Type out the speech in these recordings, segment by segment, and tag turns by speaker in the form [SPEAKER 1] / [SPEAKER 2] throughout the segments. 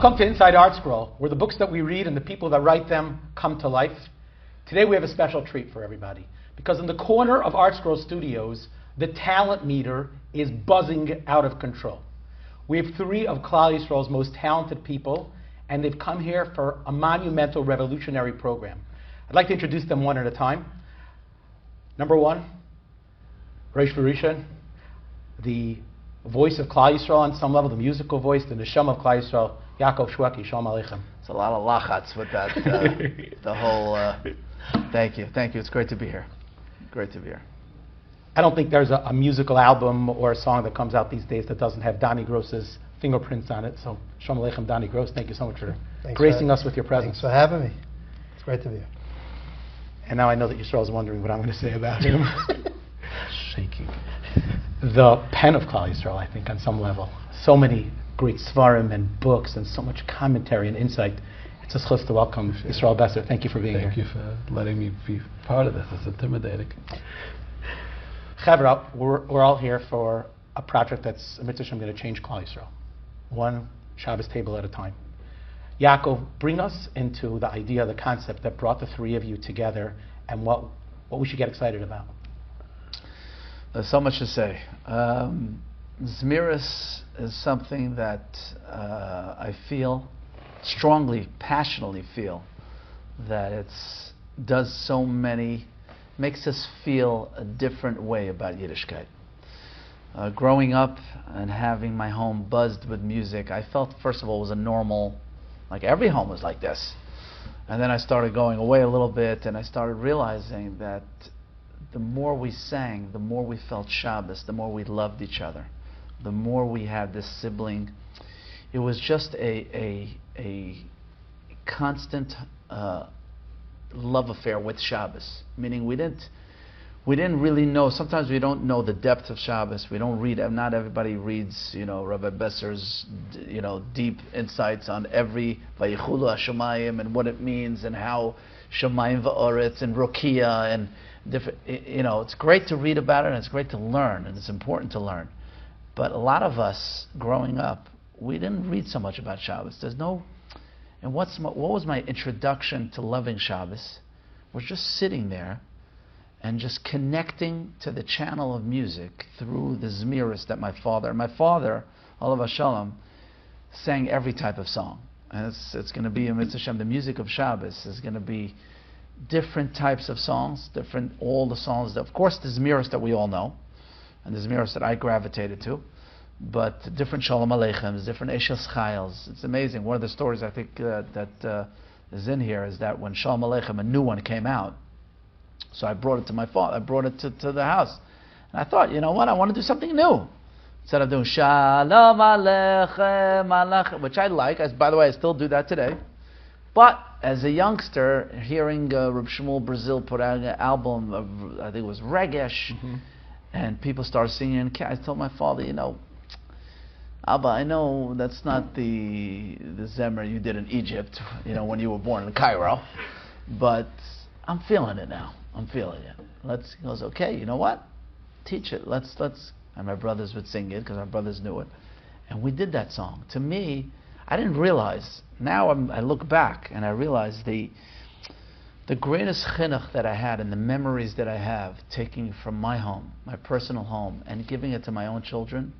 [SPEAKER 1] Welcome to Inside ArtScroll, where the books that we read and the people that write them come to life. Today we have a special treat for everybody, because in the corner of ArtScroll Studios, the talent meter is buzzing out of control. We have three of Klal Yisrael's most talented people, and they've come here for a monumental revolutionary program. I'd like to introduce them one at a time. Number one, Reish V'Rishon, the voice of Klal Yisrael on some level, the musical voice, the neshama of Klal Yisrael, Yaakov Shwekey. Shalom Aleichem.
[SPEAKER 2] It's a lot of lachatz with that, the whole, thank you. It's great to be here. Great to be here.
[SPEAKER 1] I don't think there's a musical album or a song that comes out these days that doesn't have Doni Gross's fingerprints on it. So, Shalom Aleichem, Doni Gross. Thank you so much for gracing us with your presence.
[SPEAKER 3] Thanks for having me. It's great to be here.
[SPEAKER 1] And now I know that Yisrael's wondering what I'm going to say about him. Shaking. The pen of Klal Yisrael, I think, on some level. So many great svarim and books and so much commentary and insight. It's a schus to welcome Yisroel Besser. Thank you for being here.
[SPEAKER 4] Thank you for letting me be part of this. It's intimidating.
[SPEAKER 1] Chavra, we're all here for a project that's, I'm going to change Klal Yisrael. One Shabbos table at a time. Yaakov, bring us into the idea, the concept that brought the three of you together and what we should get excited about.
[SPEAKER 2] There's so much to say. Zmiris is something that I feel strongly, passionately feel that makes us feel a different way about Yiddishkeit. Growing up and having my home buzzed with music, I felt, first of all, it was a normal, like every home was like this. And then I started going away a little bit, and I started realizing that the more we sang, the more we felt Shabbos, the more we loved each other, the more we had this sibling. It was just a constant love affair with Shabbos, meaning we didn't really know. Sometimes we don't know the depth of Shabbos. We don't read. Not everybody reads, Rabbi Besser's, deep insights on every Vayichulu Hashemayim and what it means and how Shemayim va'oretz and Rokia and different. It's great to read about it and it's great to learn and it's important to learn. But a lot of us growing up, we didn't read so much about Shabbos. And what was my introduction to loving Shabbos? Was just sitting there and just connecting to the channel of music through the Zmiris that my father, Olav Shalom, sang every type of song. And it's going to be, in Mitzvah Shem, the music of Shabbos is going to be different types of songs, all the songs, of course the Zmiris that we all know, and the Zmiris that I gravitated to, but different Shalom Aleichems, different Eshes Chayils. It's amazing. One of the stories I think that is in here is that when Shalom Aleichem, a new one, came out, so I brought it to my father. I brought it to the house. And I thought, you know what? I want to do something new. Instead of doing Shalom Aleichem, Aleichem, which I like. By the way, I still do that today. But as a youngster, hearing Rabbi Shmuel Brazil put out an album of, I think it was Regesh, and people started singing, I told my father, Abba, I know that's not the Zemer you did in Egypt, when you were born in Cairo, but I'm feeling it now. I'm feeling it. He goes, okay, you know what? Teach it. Let's. And my brothers would sing it because my brothers knew it. And we did that song. To me, I didn't realize. Now I look back and I realize the greatest chinuch that I had and the memories that I have taking from my home, my personal home, and giving it to my own children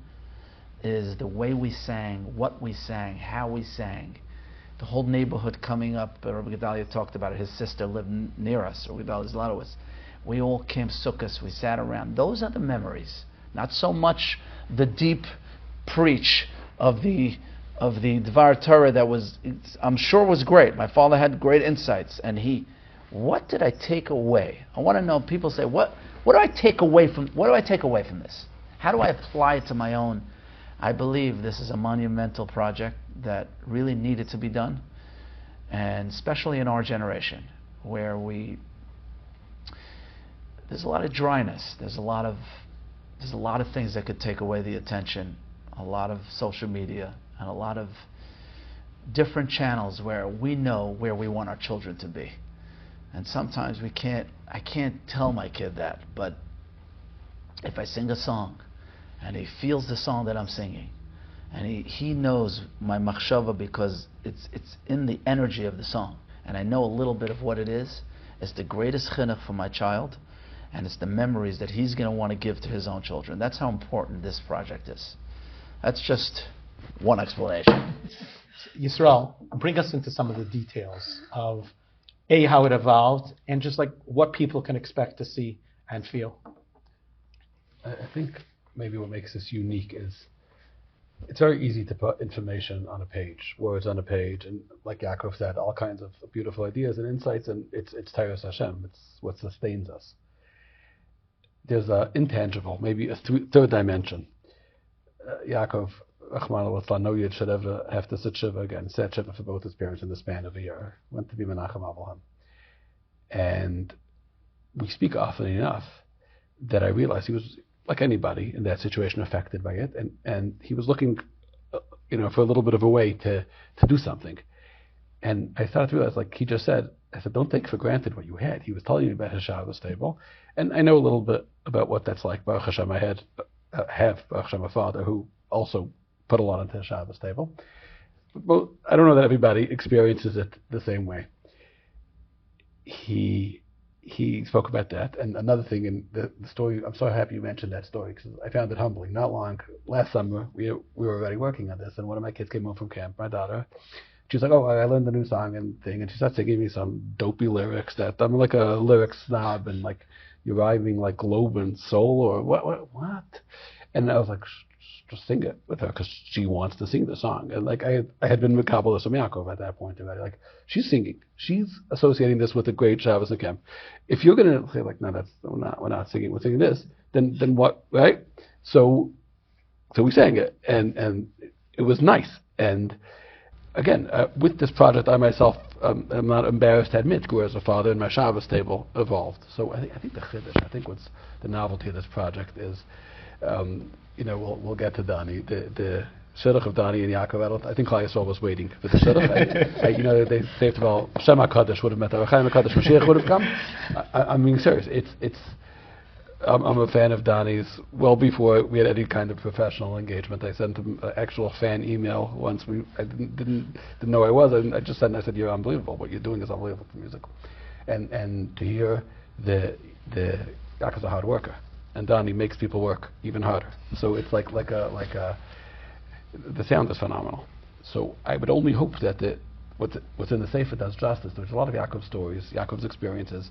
[SPEAKER 2] is the way we sang, what we sang, how we sang. The whole neighborhood coming up, Rabbi Gedalia talked about it, his sister lived near us, Rabbi Gedalia Zlotowitz. We all came sukkahs, we sat around. Those are the memories. Not so much the deep preach of the Dvar Torah that I'm sure was great. My father had great insights, and what did I take away? I want to know, people say, what do I take away from this? How do I apply it to my own? I believe this is a monumental project that really needed to be done, and especially in our generation, where there's a lot of dryness, there's a lot of things that could take away the attention, a lot of social media, and a lot of different channels where we know where we want our children to be. And sometimes I can't tell my kid that, but if I sing a song, and he feels the song that I'm singing, And he knows my machshava because it's in the energy of the song. And I know a little bit of what it is. It's the greatest chinuch for my child, and it's the memories that he's going to want to give to his own children. That's how important this project is. That's just one explanation.
[SPEAKER 1] Yisroel, bring us into some of the details of how it evolved, and just like what people can expect to see and feel.
[SPEAKER 4] I think maybe what makes this unique is it's very easy to put information on a page, words on a page, and like Yaakov said, all kinds of beautiful ideas and insights, and it's Teiras Hashem. It's what sustains us. There's an intangible, maybe a third dimension. Yaakov, Rachmana no Yid should ever have to sit Shiva again, sat Shiva for both his parents in the span of a year, went to be Menachem Avraham. And we speak often enough that I realized he was, like anybody in that situation, affected by it, and he was looking, for a little bit of a way to do something. And I started to realize, like he just said, I said, don't take for granted what you had. He was telling me about his Shabbos table, and I know a little bit about what that's like. Baruch Hashem, I have Baruch Hashem, a father who also put a lot into his Shabbos table. But I don't know that everybody experiences it the same way. He spoke about that, and another thing in the story. I'm so happy you mentioned that story because I found it humbling. Not long last summer, we were already working on this, and one of my kids came home from camp. My daughter, she's like, "Oh, I learned the new song and thing," and she starts singing me some dopey lyrics that I'm like a lyric snob, and like you're rhyming like globe and soul or what? And I was like, just sing it with her because she wants to sing the song. And like I had been with Kabbalah from Yaakov at that point already. Like she's singing, she's associating this with a great Shabbos in camp. If you're gonna say like, no, we're not singing, we're singing this, then what, right? So we sang it, and it was nice. And again, with this project, I myself am not embarrassed to admit, grew as a father, and my Shabbos table evolved. So I think the chiddush, I think what's the novelty of this project is. We'll get to Doni. The shidduch of Doni and Yaakov. I think Klal Yisrael was waiting for the shidduch. They saved all. Shem HaKadosh would have met. Chaim HaKadosh Mashiach would have come. I'm being serious. I'm a fan of Doni's. Well before we had any kind of professional engagement, I sent him an actual fan email once. I didn't know I was. I just said, "You're unbelievable. What you're doing is unbelievable for music." And to hear the Yaakov's a hard worker. And Doni makes people work even harder. So it's like the sound is phenomenal. So I would only hope that what's in the Sefer does justice. There's a lot of Yaakov's stories, Yaakov's experiences,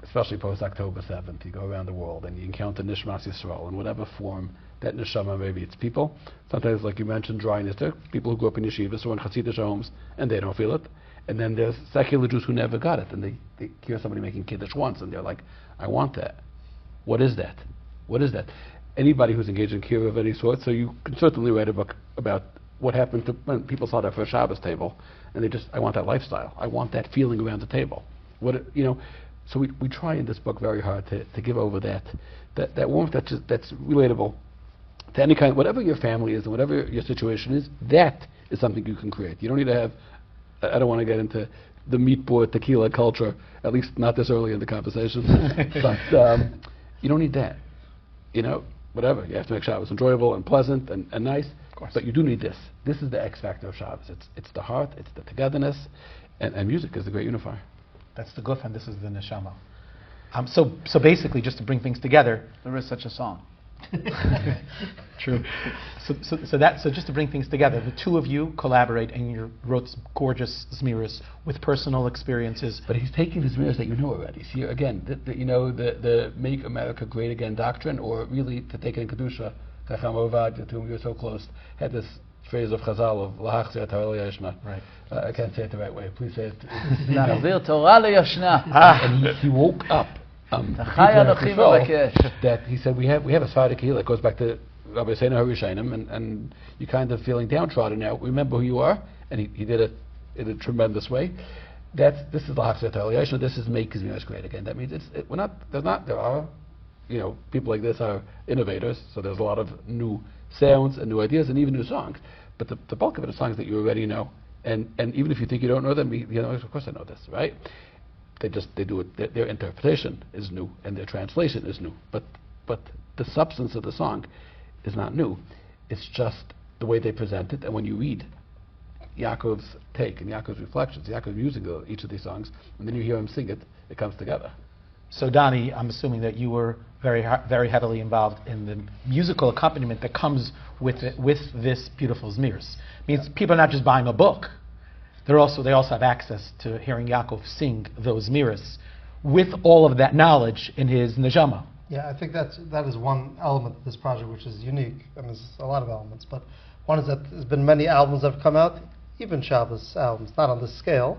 [SPEAKER 4] especially post October 7th. You go around the world and you encounter Nishmas Yisrael in whatever form that neshama, maybe it's people. Sometimes, like you mentioned, dryness. There are people who grew up in yeshivas or in Hasidic homes and they don't feel it. And then there's secular Jews who never got it, and they hear somebody making kiddush once and they're like, I want that. What is that? What is that? Anybody who's engaged in kiruv of any sort, so you can certainly write a book about what happened to when people saw their first Shabbos table, and I want that lifestyle. I want that feeling around the table. So we try in this book very hard to give over that warmth that's relatable to any kind, whatever your family is and whatever your situation is. That is something you can create. You don't need to have. I don't want to get into the meat board tequila culture, at least not this early in the conversation. But you don't need that. Whatever. You have to make Shabbos enjoyable and pleasant and nice. Of course. But you do need this. This is the X factor of Shabbos. It's the heart, it's the togetherness, and music is the great unifier. That's the guf, and this is the neshama.
[SPEAKER 1] So basically, just to bring things together,
[SPEAKER 2] there is such a song.
[SPEAKER 1] True. So just to bring things together, the two of you collaborate, and you wrote gorgeous zmiras with personal experiences.
[SPEAKER 4] But he's taking the zmiras that you know already. See, again, the Make America Great Again doctrine, or really to take it in kedusha. Chacham Ovadia, to whom you're so close, had this phrase of Chazal of Lahachzir Torah Yashna.
[SPEAKER 1] Right.
[SPEAKER 4] I can't say it the right way. Please say it.
[SPEAKER 2] Lahachzir Torah Yashna.
[SPEAKER 4] And he woke up. That he said we have a Sephardic Kehillah that goes back to Rabbi Seina Harishanim, and you're kind of feeling downtrodden now. Remember who you are, and he did it in a tremendous way. This is the Hachzir Torah Yashna. This is Make Zmiras Great Again. That means there are people like this are innovators. So there's a lot of new sounds and new ideas and even new songs. But the bulk of it are songs that you already know, and even if you think you don't know them, of course I know this, right? They do it. Their interpretation is new and their translation is new, but the substance of the song is not new. It's just the way they present it, and when you read Yaakov's take and Yaakov's reflections, Yaakov's music of each of these songs, and then you hear him sing it, it comes together.
[SPEAKER 1] So Doni, I'm assuming that you were very heavily involved in the musical accompaniment that comes with this beautiful zmiris. Means people are not just buying a book; they also have access to hearing Yaakov sing those zmiris with all of that knowledge in his neshama.
[SPEAKER 3] Yeah, I think that is one element of this project which is unique. I mean, there's a lot of elements, but one is that there's been many albums that have come out, even Shabbos albums, not on this scale,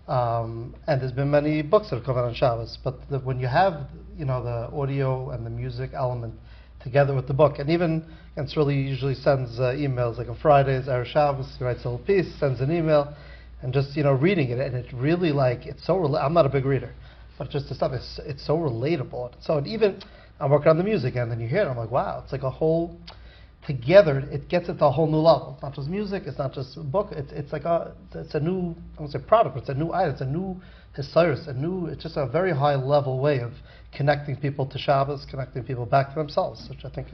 [SPEAKER 3] and there's been many books that have come out on Shabbos. But when you have, the audio and the music element together with the book, and even Yisroel usually sends emails, like on Fridays, Erev Shabbos, he writes a little piece, sends an email, and just reading it, and it really it's so. I'm not a big reader, but just the stuff it's so relatable. So even I'm working on the music, and then you hear it, I'm like, wow, it's like a whole. Together, it gets it to a whole new level. It's not just music. It's not just a book. It's a new, I won't say product. It's a new item. It's a new hisayrus. It's just a very high level way of connecting people to Shabbos, connecting people back to themselves, which I think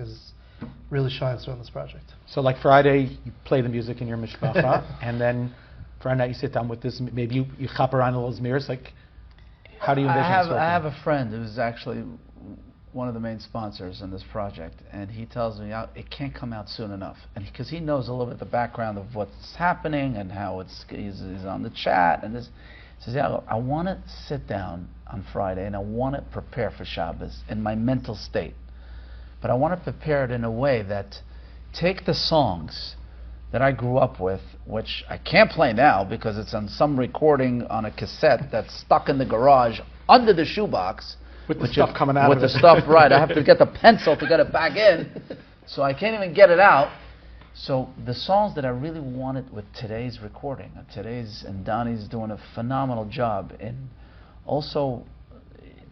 [SPEAKER 3] really shines through in this project.
[SPEAKER 1] So like Friday, you play the music in your mishpacha, and then Friday night you sit down with this. Maybe you chaper on a little zmiris. Like, how do you envision this working?
[SPEAKER 2] I have a friend who's actually one of the main sponsors in this project, and he tells me it can't come out soon enough, and because he knows a little bit the background of what's happening and how he's on the chat, and this, he says, I want to sit down on Friday and I want to prepare for Shabbos in my mental state, but I want to prepare it in a way that take the songs that I grew up with, which I can't play now because it's on some recording on a cassette that's stuck in the garage under the shoebox.
[SPEAKER 1] With the stuff coming out
[SPEAKER 2] with
[SPEAKER 1] of it.
[SPEAKER 2] the stuff, right. I have to get the pencil to get it back in, so I can't even get it out. So the songs that I really wanted with today's recording, and Doni's doing a phenomenal job in also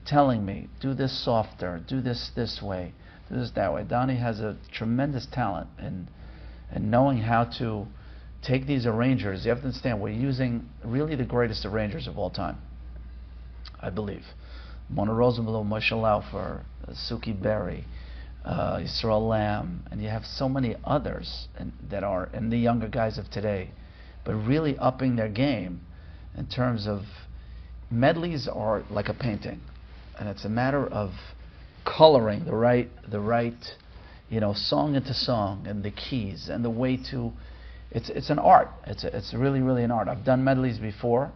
[SPEAKER 2] telling me, do this softer, do this way, do this that way. Doni has a tremendous talent in knowing how to take these arrangers. You have to understand, we're using really the greatest arrangers of all time, I believe. Mona Rosenblum, Moshe Laufer, Suki Berry, Yisroel Lamb, and you have so many others and the younger guys of today, but really upping their game in terms of medleys are like a painting, and it's a matter of coloring the right song into song, and the keys and the way to. It's an art. It's really an art. I've done medleys before,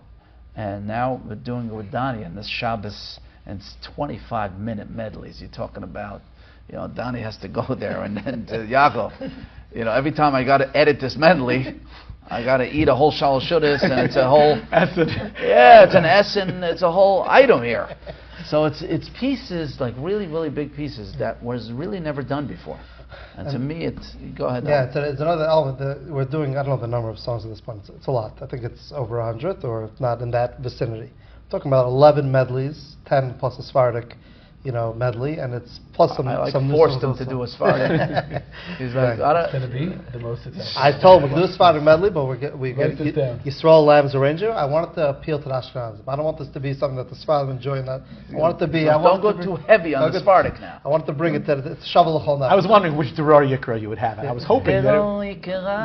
[SPEAKER 2] and now we're doing it with Doni and this Shabbos. And it's 25-minute medleys. You're talking about, Doni has to go there, and then to Yaakov, every time I got to edit this medley, I got to eat a whole shalosh shudas, and it's a whole
[SPEAKER 1] Essen.
[SPEAKER 2] Yeah, it's an essen. It's a whole item here. So it's pieces, like really big pieces that was really never done before. And to me, go ahead.
[SPEAKER 3] Yeah, it's another element that we're doing. I don't know the number of songs at this point. It's a lot. I think it's over 100, or if not in that vicinity. Talking about 11 medleys, 10 plus a Sephardic, medley, and it's plus some.
[SPEAKER 2] I
[SPEAKER 3] some
[SPEAKER 2] forced him to do a Sephardic. He's like,
[SPEAKER 4] It's going to be the most successful.
[SPEAKER 3] I told him we can do a Sephardic medley, but we get
[SPEAKER 4] down.
[SPEAKER 3] Yisroel Lamb's arranger. I want it to appeal to the Ashkenazim. I don't want this to be something that the Sephardim enjoy. That I want it to be.
[SPEAKER 2] Don't go too heavy on the Sephardic now.
[SPEAKER 3] I want to bring it to it's shovel the whole night.
[SPEAKER 1] I was wondering which Deror Yikra you would have. I was hoping that
[SPEAKER 3] we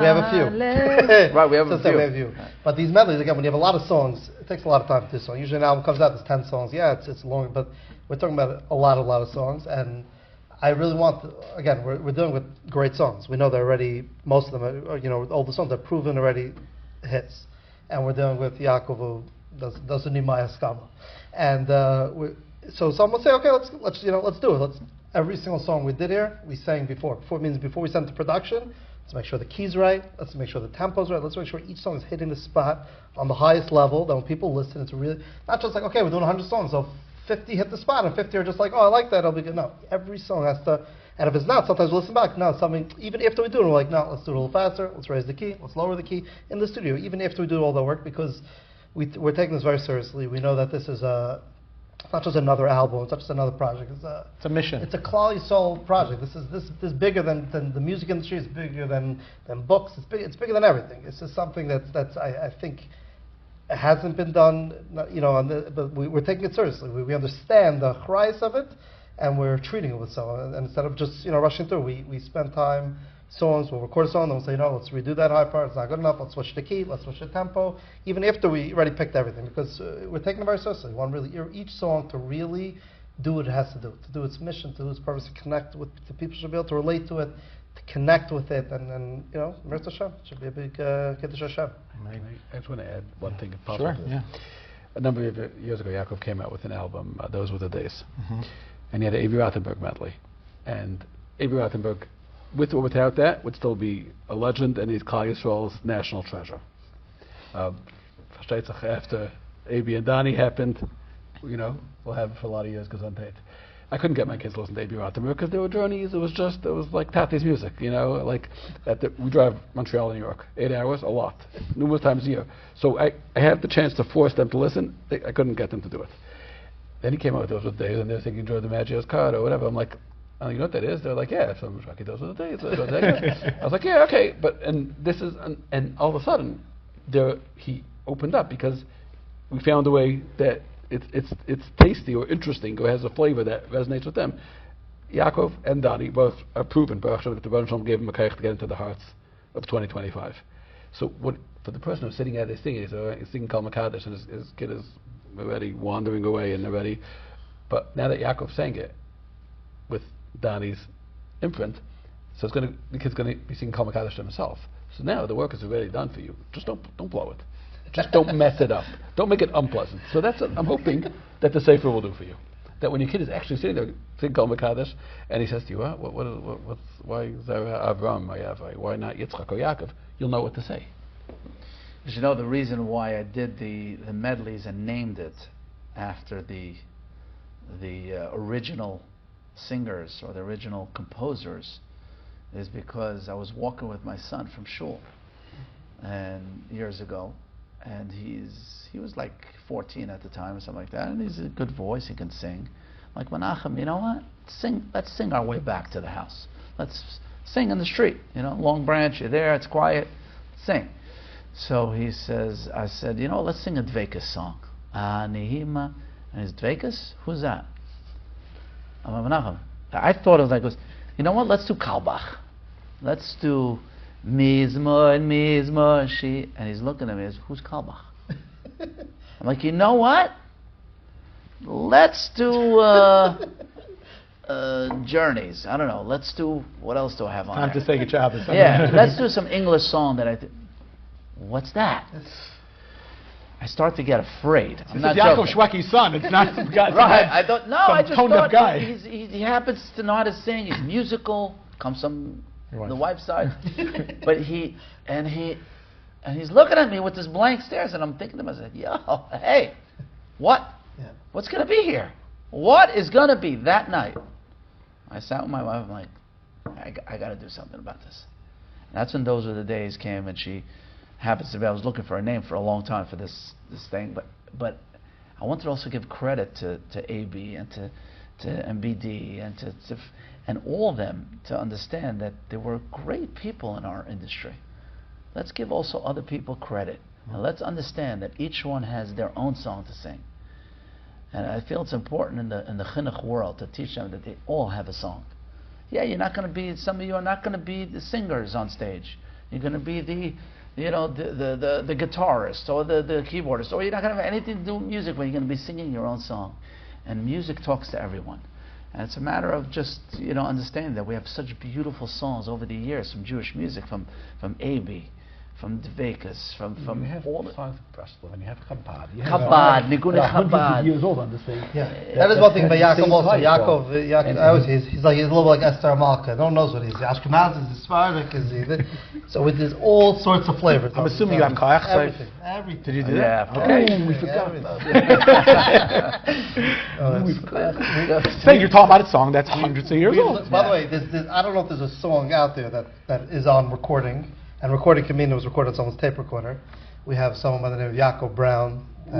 [SPEAKER 3] have a few.
[SPEAKER 2] Right, we have a few.
[SPEAKER 3] But these medleys, again, when you have a lot of songs, it takes a lot of time to do a song. Usually an album comes out, there's 10 songs. Yeah, it's long, but we're talking about a lot of songs, and I really want, again, we're dealing with great songs. We know they're already, most of them are, all the songs are proven already hits. And we're dealing with Yaakov, who does a Nimaya Skama. And so someone will say, okay, let's do it. Every single song we did here, we sang before. Before means before we sent to production, let's make sure the key's right, let's make sure the tempo's right, let's make sure each song is hitting the spot on the highest level, that when people listen, it's really, not just like, okay, we're doing 100 songs, so 50 hit the spot, and 50 are just like, oh, I like that, it'll be good. No, every song has to, and if it's not, sometimes we'll listen back. No, something, even after we do it, we're like, no, let's do it a little faster, let's raise the key, let's lower the key in the studio, even after we do all the work, because we're taking this very seriously. We know that this is not just another album, it's not just another project. It's a mission. It's a Klal Yisrael project. This is bigger than the music industry. It's bigger than books. It's bigger than everything. It's just something that's I think hasn't been done. But we're taking it seriously. We understand the chrais of it, and we're treating it with so. And instead of just rushing through, we spend time songs. We'll record a song, then we'll say, let's redo that high part. It's not good enough. Let's switch the key. Let's switch the tempo. Even after we already picked everything, because we're taking it very seriously. We want really each song to really do what it has to do its mission, to do its purpose, to connect with the people should be able to relate to it, to connect with it, and Mirz Hashem should be a big Kiddush Hashem.
[SPEAKER 4] I just want to add one thing, if possible.
[SPEAKER 1] Sure. Yeah.
[SPEAKER 4] A number of years ago, Yaakov came out with an album, Those Were the Days, and he had an Avi Rothenberg medley, and Avi Rothenberg, with or without that, would still be a legend, and he's Klal Yisrael's national treasure. After Avi and Doni happened, we'll have it for a lot of years, gesundheit. I couldn't get my kids to listen to Avi Rothenberg because there were journeys. It was like Tati's music, like we drive Montreal to New York, 8 hours, a lot, numerous times a year. So I had the chance to force them to listen. I couldn't get them to do it. Then he came out with Those Were the Days, and they're thinking Enjoy the Magia's card or whatever. I'm like, you know what that is? They're like, yeah, it's from Shwekey, Those Were the Days. I was like, yeah, okay, and all of a sudden, he opened up because we found a way that it's tasty or interesting or has a flavor that resonates with them. Yaakov and Doni both are proven, Baruch Hashem, that the Rebbe Shalom gave them a kaich to get into the hearts of 2025. So for the person who's sitting at his thing, he's singing Kal Makadosh, and his kid is already wandering away and already. But now that Yaakov sang it with Doni's imprint, so the kid's going to be singing Kal Makadosh himself. So now the work is already done for you. Just don't blow it. Just don't mess it up. Don't make it unpleasant. So that's what I'm hoping that the Sefer will do for you. That when your kid is actually sitting there singing Kol Makadosh, and he says to you, why Zara Avram, why not Yitzchak or Yaakov? You'll know what to say.
[SPEAKER 2] But the reason why I did the medleys and named it after the original singers or the original composers is because I was walking with my son from shul and years ago, and he was like 14 at the time or something like that, and he's a good voice, he can sing. I'm like, Menachem, you know what? Let's sing our way back to the house. Let's sing in the street, Long Branch, you're there, it's quiet, sing. So I said, let's sing a Dvekas song. Nihima, and his Dvekas? Who's that? I'm like, Menachem. I thought it was like, you know what? Let's do Kalbach. Let's do Mizmor, she. And he's looking at me, who's Kalbach? I'm like, you know what? Let's do Journeys. I don't know. Let's do, what else do I have on
[SPEAKER 1] Time
[SPEAKER 2] there?
[SPEAKER 1] to say good job.
[SPEAKER 2] Yeah, let's do some English song that what's that? I start to get afraid. I'm not
[SPEAKER 1] Yaakov
[SPEAKER 2] joking.
[SPEAKER 1] Shwekey's son. It's not some guy.
[SPEAKER 2] Right. I don't know. I just thought
[SPEAKER 1] guy.
[SPEAKER 2] he happens to know how to sing. He's musical. Comes from the wife's side. But he's looking at me with this blank stares, and I'm thinking to myself, yo, hey, what? Yeah. What's going to be here? What is going to be that night? I sat with my wife. I'm like, I got to do something about this. And that's when Those Were the Days came, and she happens to be. I was looking for a name for a long time for this thing, but I wanted to also give credit to AB and to MBD and and all of them to understand that there were great people in our industry. Let's give also other people credit, and let's understand that each one has their own song to sing. And I feel it's important in the chinuch world to teach them that they all have a song. Yeah, some of you are not going to be the singers on stage. You're going to be the guitarist or the keyboardist, or you're not going to have anything to do with music, but you're going to be singing your own song. And music talks to everyone. And it's a matter of just understanding that we have such beautiful songs over the years from Jewish music, from A.B., from Dvekas, from
[SPEAKER 4] you have
[SPEAKER 2] all the
[SPEAKER 4] songs of Breslov, and you have Chabad.
[SPEAKER 2] niggunim Chabad.
[SPEAKER 4] Years old on this thing.
[SPEAKER 3] Yeah, that is one thing about Yaakov also. Yaakov, I always say he's a little like Esther Malka. No one knows what he is. Ashkenaz, is he Sephardic, is he this? So with there's all sorts of flavors.
[SPEAKER 1] I'm assuming you have koach.
[SPEAKER 3] Everything.
[SPEAKER 1] Did you do
[SPEAKER 2] that?
[SPEAKER 1] Yeah. Okay.
[SPEAKER 3] We forgot about it.
[SPEAKER 1] Saying you're talking about a song that's hundreds of years old.
[SPEAKER 3] By the way, there's I don't know if there's a song out there that is on recording. And recording can mean it was recorded on someone's tape recorder. We have someone by the name of Yaakov Brown.
[SPEAKER 2] We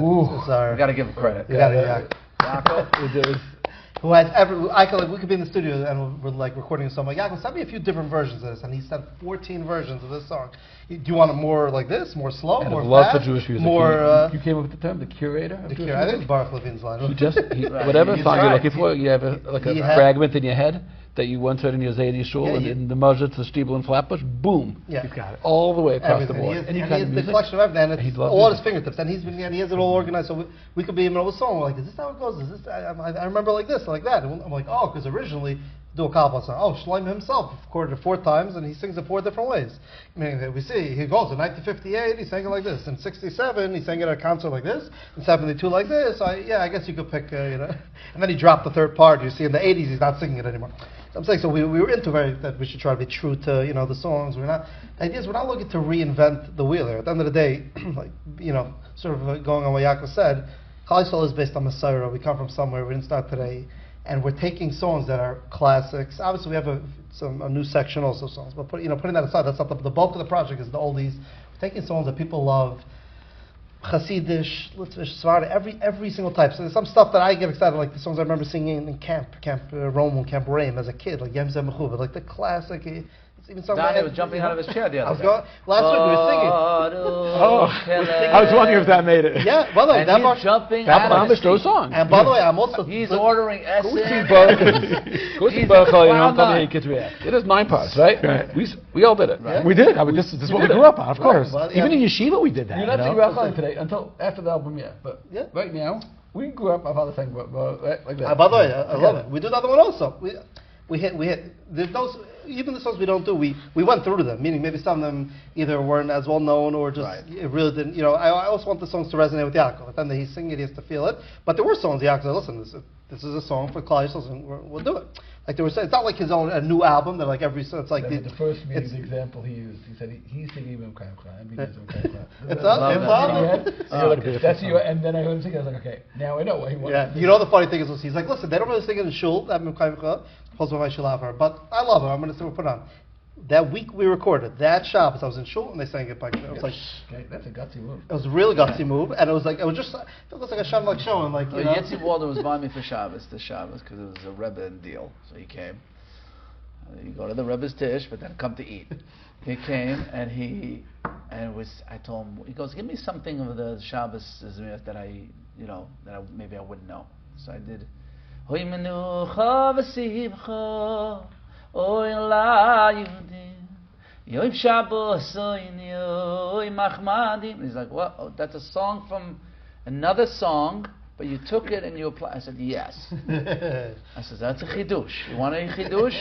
[SPEAKER 2] got to give him credit.
[SPEAKER 3] Yaakov. Who has we could be in the studio and we're like recording a song. Like, Yaakov, send me a few different versions of this. And he sent 14 versions of this song. Do you want it more like this, more slow, more fast?
[SPEAKER 4] For Jewish music.
[SPEAKER 3] More,
[SPEAKER 4] you came up with the term, the curator?
[SPEAKER 3] I think it's Baruch Levine's line.
[SPEAKER 4] Whatever song you're looking for, you have a fragment in your head that you once heard in your Zaydi Shul,
[SPEAKER 3] Yeah,
[SPEAKER 4] and in the Mazda to Stiebel and Flatbush, boom,
[SPEAKER 3] Yeah.
[SPEAKER 4] he's got it all the way across the
[SPEAKER 3] Everything.
[SPEAKER 4] board.
[SPEAKER 3] He has,
[SPEAKER 4] Any
[SPEAKER 3] and
[SPEAKER 4] kind
[SPEAKER 3] he
[SPEAKER 4] of
[SPEAKER 3] has the
[SPEAKER 4] music.
[SPEAKER 3] collection of everything, and
[SPEAKER 4] He
[SPEAKER 3] it's
[SPEAKER 4] loves
[SPEAKER 3] all at his
[SPEAKER 4] music.
[SPEAKER 3] fingertips. And he has it all organized, so we could be in the middle of a song. We're like, is this how it goes? Is this? I remember like this, like that. And I'm like, oh, because originally do a Kabbalah song. Oh, Shlomo himself recorded it 4 times, and he sings it 4 different ways. I mean, we see he goes in 1958, he sang it like this. In '67, he sang it at a concert like this. In '72, like this. I guess you could pick, And then he dropped the third part. You see, in the '80s, he's not singing it anymore. So I'm saying, so we were into that we should try to be true to the songs. The idea is we're not looking to reinvent the wheel here. At the end of the day, sort of going on what Yaakov said, Klal Yisrael is based on Messiah. We come from somewhere. We didn't start today. And we're taking songs that are classics. Obviously, we have a new section also songs. But putting that aside, that's not the bulk of the project. Is the oldies. We're taking songs that people love, Hasidish, Litvish, Svarda, every single type. So there's some stuff that I get excited, like the songs I remember singing in Camp Rome, Camp Reim as a kid, like Yem Zeh Mechuva, like the classic. It's even something.
[SPEAKER 2] Donnie was jumping out of his chair the other day.
[SPEAKER 3] Last week we were singing.
[SPEAKER 4] I was wondering if that made it.
[SPEAKER 3] Yeah, by the way,
[SPEAKER 2] And
[SPEAKER 3] that
[SPEAKER 2] he's
[SPEAKER 3] part.
[SPEAKER 2] jumping
[SPEAKER 4] That
[SPEAKER 2] out of his
[SPEAKER 4] Mamish those
[SPEAKER 2] seat.
[SPEAKER 4] songs.
[SPEAKER 3] And by the way, I'm also.
[SPEAKER 2] He's ordering essence.
[SPEAKER 4] Gucci Burkle,
[SPEAKER 2] clown
[SPEAKER 4] tell me how
[SPEAKER 2] nine.
[SPEAKER 4] you kids react. It is 9 parts, right?
[SPEAKER 1] Right.
[SPEAKER 4] We all did it.
[SPEAKER 2] Right.
[SPEAKER 1] We did. This is what we grew up on, of course.
[SPEAKER 3] Well, yeah.
[SPEAKER 1] Even in yeshiva, we did that.
[SPEAKER 4] You're not
[SPEAKER 1] you
[SPEAKER 4] singing
[SPEAKER 1] know?
[SPEAKER 4] about today until after the album, yeah. But
[SPEAKER 3] Yeah.
[SPEAKER 4] right now, we grew up. My father sang like that.
[SPEAKER 3] By the way, I love it. We do another one also. We hit. There's those, even the songs we don't do. We went through them. Meaning maybe some of them either weren't as well known or just it really didn't. I also want the songs to resonate with Yaakov. At the end that he's singing it, he has to feel it. But there were songs Yaakov said, listen, this is a song for Klal Yisrael, and we'll do it. Like they were saying, it's not like his own a new album that like every so it's like
[SPEAKER 4] The first meeting example he used, he said he's singing Ibn Kram Kram.
[SPEAKER 3] It's up.
[SPEAKER 4] That's you. And then I heard him sing. I was like, okay, now I know what he wants.
[SPEAKER 3] Yeah, the funny thing is, he's like, listen, they don't really sing it in shul. But I love it. I'm going to put it on. That week we recorded that Shabbos, I was in shul and they sang it back. It was like,
[SPEAKER 4] okay, that's a gutsy move.
[SPEAKER 3] It was a really gutsy move, and it was like it was like a Shabbos show, and like
[SPEAKER 2] Yitzi Walden was buying me for Shabbos, the Shabbos, because it was a Rebbe deal. So he came. You go to the Rebbe's tish, but then come to eat. He came and I told him, he goes, give me something of the Shabbos that maybe I wouldn't know. So I did. Oy menucha v'simcha, oy la Yehudim, yoy Shabbos, oy machmadim. He's like, what? Oh, that's a song from another song, but you took it and you applied. I said, yes. I said, that's a chidush. You want a chidush?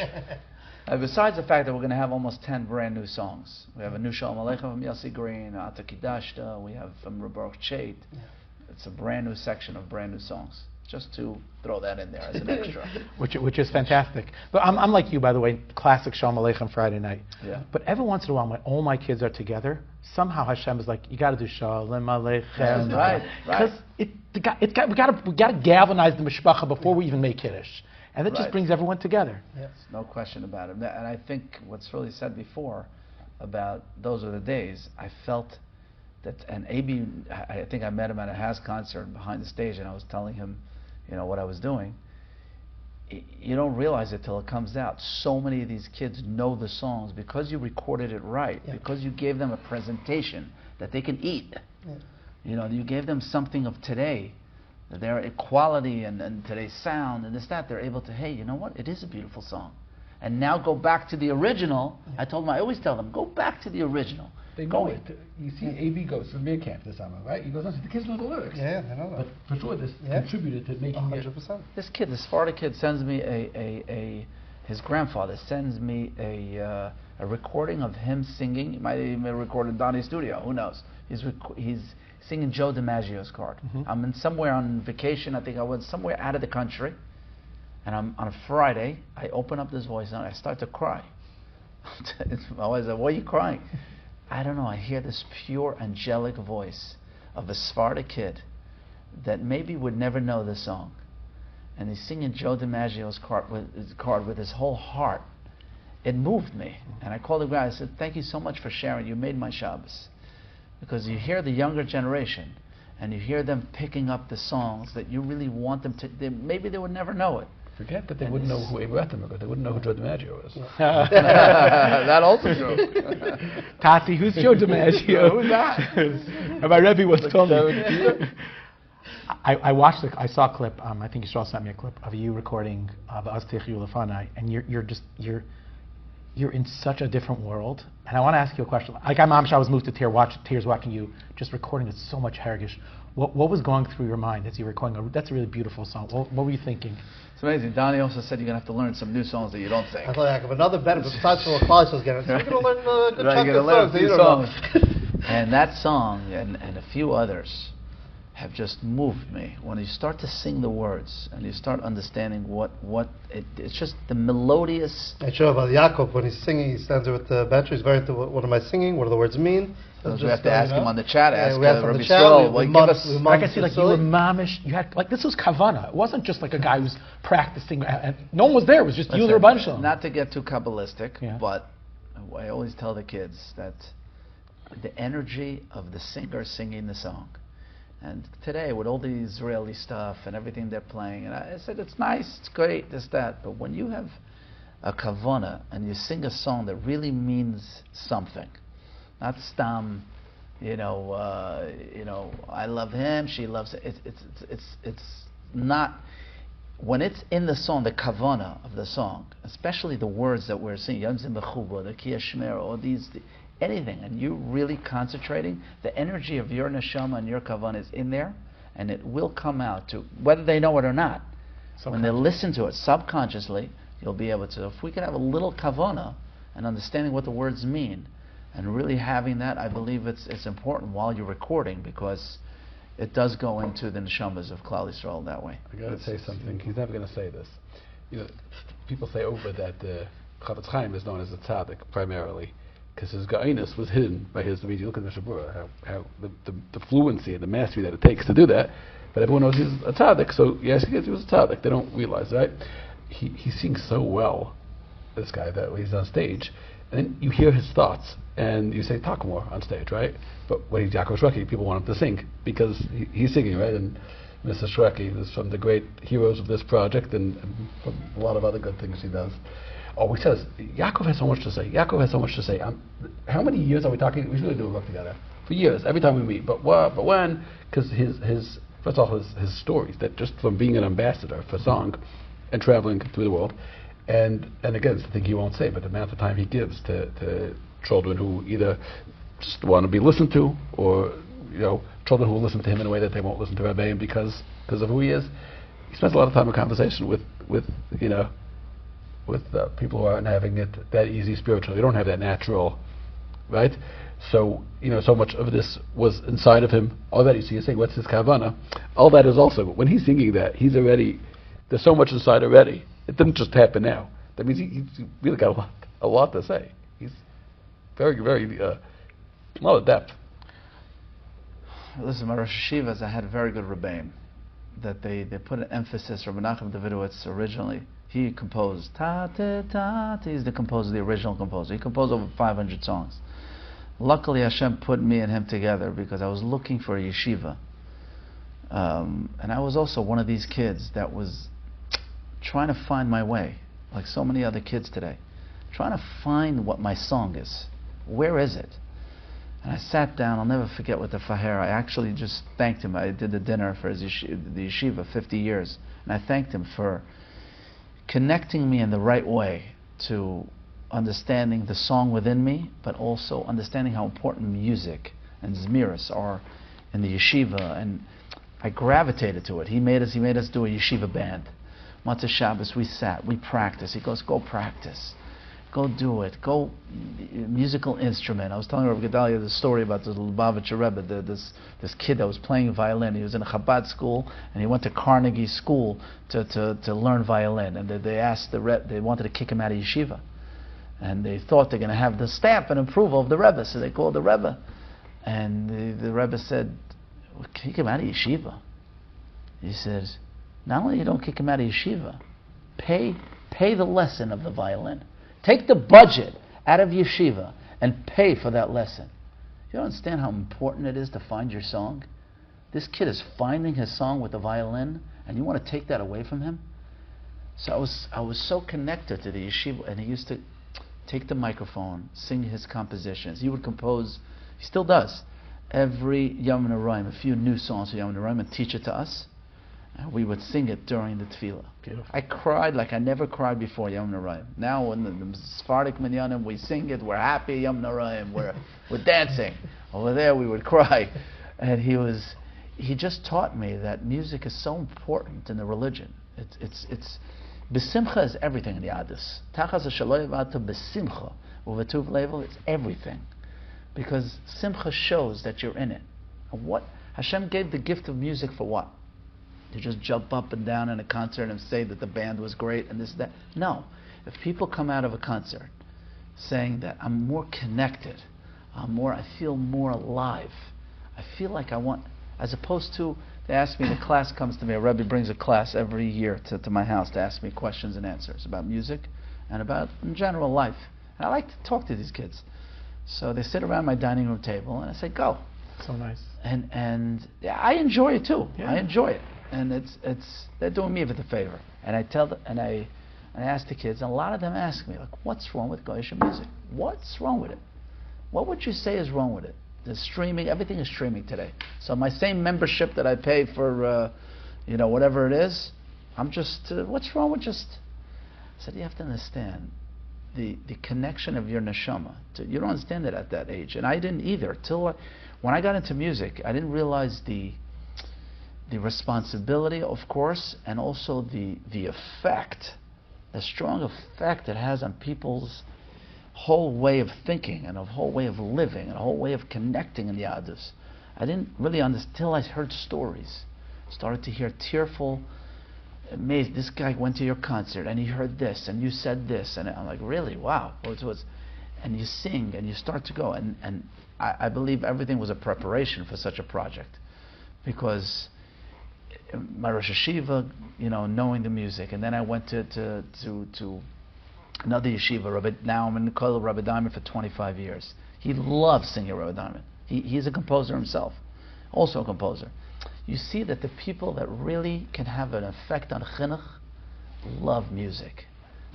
[SPEAKER 2] Besides the fact that we're going to have almost 10 brand new songs. We have a new Shalom Aleichem from Yossi Green, Ata Kidashta, we have from Baruch Chait. It's a brand new section of brand new songs. Just to throw that in there as an extra.
[SPEAKER 1] which is fantastic. But I'm like you, by the way, classic Shalom Aleichem Friday night.
[SPEAKER 2] Yeah.
[SPEAKER 1] But every once in a while, when all my kids are together, somehow Hashem is like, you got to do Shalom Aleichem.
[SPEAKER 2] Right.
[SPEAKER 1] Because we got to galvanize the mishpacha before we even make Kiddush. And that just brings everyone together.
[SPEAKER 2] Yes, no question about it. And I think what's really said before about those are the days, I felt that, and AB, I think I met him at a Has concert behind the stage, and I was telling him, what I was doing. You don't realize it till it comes out. So many of these kids know the songs because you recorded it right, because you gave them a presentation that they can eat. Yeah. You gave them something of today, their equality and today's sound and this, that. They're able to, hey, you know what? It is a beautiful song. And now go back to the original. I told them, I always tell them, go back to the original.
[SPEAKER 4] They know it. You see, AB goes to Mir Camp this summer, right? He goes, the kids know the lyrics.
[SPEAKER 3] Yeah, I know that.
[SPEAKER 4] But for sure, this contributed to making
[SPEAKER 3] 100%.
[SPEAKER 2] This kid, this Florida kid, sends me his grandfather sends me a recording of him singing. He might even record in Donnie's studio. Who knows? He's singing Joe DiMaggio's card. I'm somewhere on vacation. I think I was somewhere out of the country. And on a Friday, I open up this voice and I start to cry. I was like, why are you crying? I don't know. I hear this pure angelic voice of a Sephardic kid that maybe would never know the song. And he's singing Joe DiMaggio's card with his whole heart. It moved me. And I called the guy. I said, thank you so much for sharing. You made my Shabbos. Because you hear the younger generation and you hear them picking up the songs that you really want them to. Maybe they would never know it.
[SPEAKER 4] Forget that they wouldn't know who Abraham was. They wouldn't know who Joe DiMaggio was.
[SPEAKER 2] That also true.
[SPEAKER 1] Tati, who's Joe DiMaggio? Who's that? My Rebbe once told me. I saw a clip. I think Yisrael sent me a clip of you recording V'az Tichyu Lefanai, and you're in such a different world. And I want to ask you a question. Like I was moved to tears watching you just recording. It's so much hergish. What was going through your mind as you were recording? That's a really beautiful song. What were you thinking?
[SPEAKER 2] It's amazing. Donnie also said you're going to have to learn some new songs that you don't sing.
[SPEAKER 3] I thought I have another benefit besides for what Claudius was getting. So you're going to learn a good chunk of
[SPEAKER 2] learn
[SPEAKER 3] songs.
[SPEAKER 2] a few songs. And that song and a few others have just moved me. When you start to sing the words and you start understanding it's just the melodious.
[SPEAKER 3] I show about Yaakov when he's singing. He stands there with the bench. He's very into what am I singing? What do the words mean?
[SPEAKER 2] We have to ask him on the chat. Ask
[SPEAKER 3] Rabbi
[SPEAKER 2] Shlomo.
[SPEAKER 1] I can see like you were mamish. You had like this was kavana. It wasn't just like a guy who's practicing. And no one was there. It was just you and Rabbi Shlomo.
[SPEAKER 2] Not to get too kabbalistic, but I always tell the kids that the energy of the singer singing the song. And today, with all the Israeli stuff and everything they're playing, and I said, it's nice, it's great, this, that, but when you have a kavana and you sing a song that really means something, not stam, I love him, she loves it. It's not, when it's in the song, the kavana of the song, especially the words that we're singing, Yom Zim B'chubo, the Kiyah Shmer, all these, anything, and you're really concentrating, the energy of your neshama and your kavan is in there, and it will come out to whether they know it or not. When they listen to it subconsciously, you'll be able to. If we can have a little kavana and understanding what the words mean, and really having that, I believe it's important while you're recording, because it does go into the neshamas of Klal Yisrael that way.
[SPEAKER 4] I got to say something. He's never going to say this. People say over that Chavetz Chaim is known as a tzaddik primarily, because his ga'inus was hidden by his, you look at the Shabura, how the fluency and the mastery that it takes to do that, but everyone knows he's a tzaddik, so yes, he was a tzaddik, they don't realize, right? He sings so well, this guy, that when he's on stage, and then you hear his thoughts, and you say, talk more on stage, right? But when he's Yaakov Shwekey, people want him to sing, because he's singing, right? And Mr. Shwekey is from the great heroes of this project, and from a lot of other good things he does. Always says, Yaakov has so much to say. Yaakov has so much to say. How many years are we talking? We really do work together. For years, every time we meet. But when? Because his first of all, his stories, that just from being an ambassador for song and traveling through the world, and again, it's the thing he won't say, but the amount of time he gives to children who either just want to be listened to, or children who will listen to him in a way that they won't listen to Rebbeim because of who he is. He spends a lot of time in conversation with people who aren't having it that easy spiritually. They don't have that natural, right? So, so much of this was inside of him already. So you're saying, what's his kavana? All that is also, when he's singing that, there's so much inside already. It didn't just happen now. That means he's really got a lot to say. He's very, very, a lot of depth.
[SPEAKER 2] Listen, my Rosh Hashivas, I had very good rebbeim, that they put an emphasis. Rabbi Nachum Davidowitz originally, he composed he's the composer, the original composer. He composed over 500 songs. Luckily, Hashem put me and him together because I was looking for a yeshiva. And I was also one of these kids that was trying to find my way, like so many other kids today. Trying to find what my song is. Where is it? And I sat down, I'll never forget with the Faher. I actually just thanked him. I did the dinner for the yeshiva, 50 years. And I thanked him for connecting me in the right way to understanding the song within me, but also understanding how important music and zmiris are in the yeshiva. And I gravitated to it. He made us do a yeshiva band. Motzei Shabbos, we sat, we practiced. He goes, go practice. Go do it. Go musical instrument. I was telling Rabbi Gedalia the story about the Lubavitcher Rebbe, this kid that was playing violin. He was in a Chabad school, and he went to Carnegie School to learn violin. And they wanted to kick him out of yeshiva. And they thought they're going to have the stamp and approval of the Rebbe, so they called the Rebbe. And the Rebbe said, well, kick him out of yeshiva. He said, not only you don't kick him out of yeshiva, pay the lesson of the violin. Take the budget out of yeshiva and pay for that lesson. You don't understand how important it is to find your song? This kid is finding his song with the violin, and you want to take that away from him? So I was so connected to the yeshiva, and he used to take the microphone, sing his compositions. He would compose, he still does, every Yom Noraim, a few new songs for Yom Noraim, and teach it to us. And we would sing it during the tefillah.
[SPEAKER 1] Beautiful.
[SPEAKER 2] I cried like I never cried before Yom Noraim. Now in the Sephardic minyanim, we sing it, we're happy Yom Noraim, we're dancing. Over there we would cry. And he just taught me that music is so important in the religion. It's besimcha is everything in the Yadus. Tachas ha'shaloi v'ata besimcha uvetuv level, it's everything. Because simcha shows that you're in it. And what Hashem gave the gift of music for what? To just jump up and down in a concert and say that the band was great and this, that. No. If people come out of a concert saying that I'm more connected, I feel more alive, I feel like I want, as opposed to, they ask me, the class comes to me, a Rebbe brings a class every year to my house to ask me questions and answers about music and about, in general, life. And I like to talk to these kids. So they sit around my dining room table and I say, go.
[SPEAKER 1] So nice.
[SPEAKER 2] And yeah, I enjoy it too.
[SPEAKER 1] Yeah.
[SPEAKER 2] I enjoy it. And they're doing me a favor. And I tell them, and I ask the kids, and a lot of them ask me, like, what's wrong with Goyish music? What's wrong with it? What would you say is wrong with it? The streaming, everything is streaming today. So my same membership that I pay for, whatever it is, I'm just, what's wrong with just? I said, you have to understand the connection of your neshama. You don't understand it at that age, and I didn't either. When I got into music, I didn't realize the responsibility, of course, and also the effect, the strong effect it has on people's whole way of thinking and a whole way of living and a whole way of connecting in the Yadus. I didn't really understand till I heard stories. Started to hear tearful, amazed, this guy went to your concert and he heard this and you said this, and I'm like, really? Wow. And you sing and you start to go, and I believe everything was a preparation for such a project, because my Rosh Hashiva, knowing the music, and then I went to another yeshiva. Now I'm in the Kollel Rabbi Diamond for 25 years. He loves singing Rabbi Diamond. He's a composer himself, also a composer. You see that the people that really can have an effect on chinuch love music.